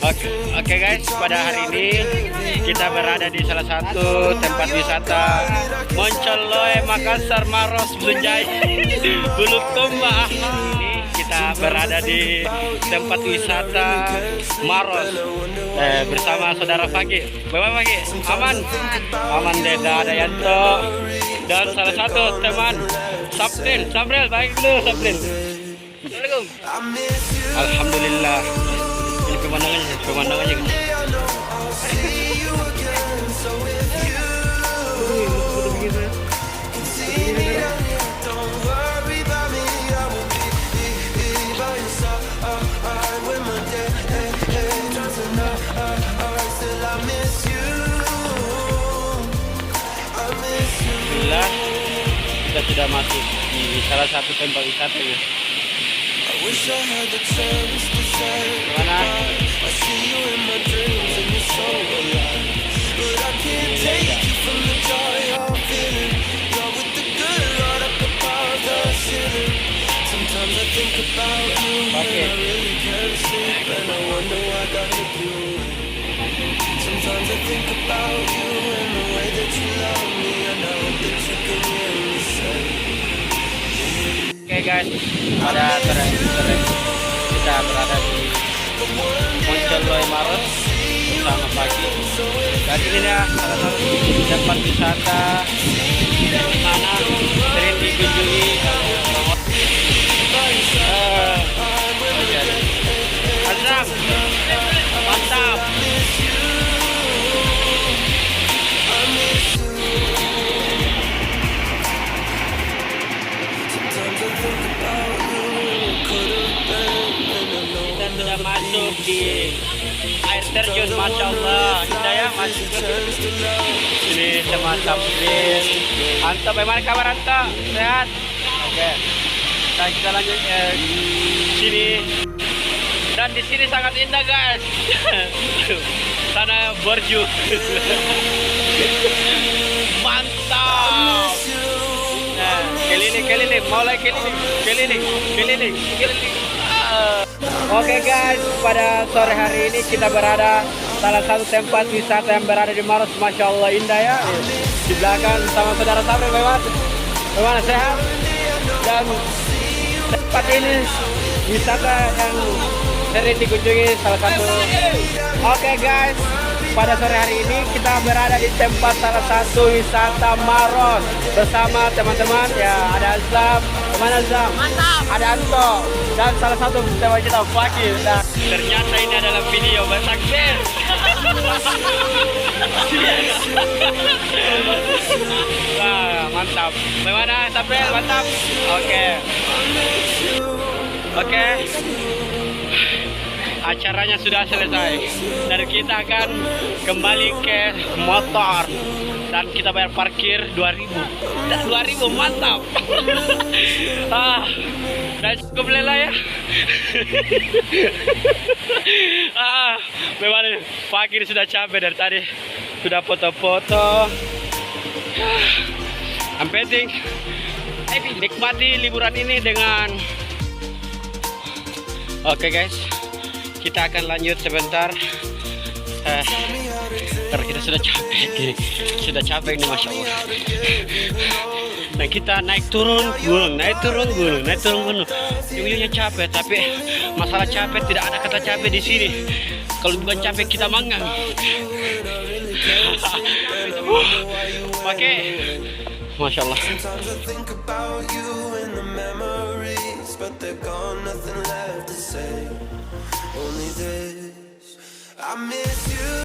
Oke guys, pada hari ini kita berada di salah satu tempat wisata Moncoloy, Makassar, Maros, Bunjai, Bulukumba. Ini kita berada di tempat wisata Maros bersama saudara Pagi. Bagaimana Pagi? Aman? Aman Deda Dayanto dan salah satu teman Sabril, baik dulu Sabril. Assalamualaikum. Alhamdulillah. Ini pemandangannya guys. Alhamdulillah, kita sudah masuk di salah satu tempat wisata ya. Mana? Oke guys, pada sore kita berada di Moncoloy Maros bersama Pagi. Dan ini ya salah satu tempat wisata di mana sering dikunjungi. Azam, mantap. Kita sudah masuk di air terjun, masya Allah, indah ya, masuk ini sama Sabril. Anto, bagaimana kabar Anto? Sehat? Oke. Dan kita lanjut sini. Dan di sini sangat indah guys. Sana borju. Mantap. Nah, keliling, mulai keliling. Oke guys, pada sore hari ini kita berada salah satu tempat wisata yang berada di Maros, masya Allah indah ya. Di belakang sama saudara Sabril, bagaimana sehat? Dan tempat ini wisata yang sering dikunjungi salah satu. Oke guys, pada sore hari ini kita berada di tempat salah satu wisata Maros bersama teman-teman ya. Ada Azam, teman Azam, ada Anto dan salah satu teman kita Fakir. Nah, ternyata ini adalah video bertakbir. Wah, mantap. Bagaimana Sabril? Mantap. Oke. Acaranya sudah selesai dan kita akan kembali ke motor dan kita bayar parkir 2.000 dan 2.000 mantap. Dan cukup lelah ya. Memang Fakir sudah capek dari tadi, sudah foto-foto. Yang penting nikmati liburan ini dengan. Oke guys, kita akan lanjut sebentar. Karena kita sudah capek ini masya Allah. Dan kita naik turun gunung. Ujungnya capek, tapi masalah capek tidak ada kata capek di sini. Kalau bukan capek kita manggang. Oke, masya Allah. I miss you.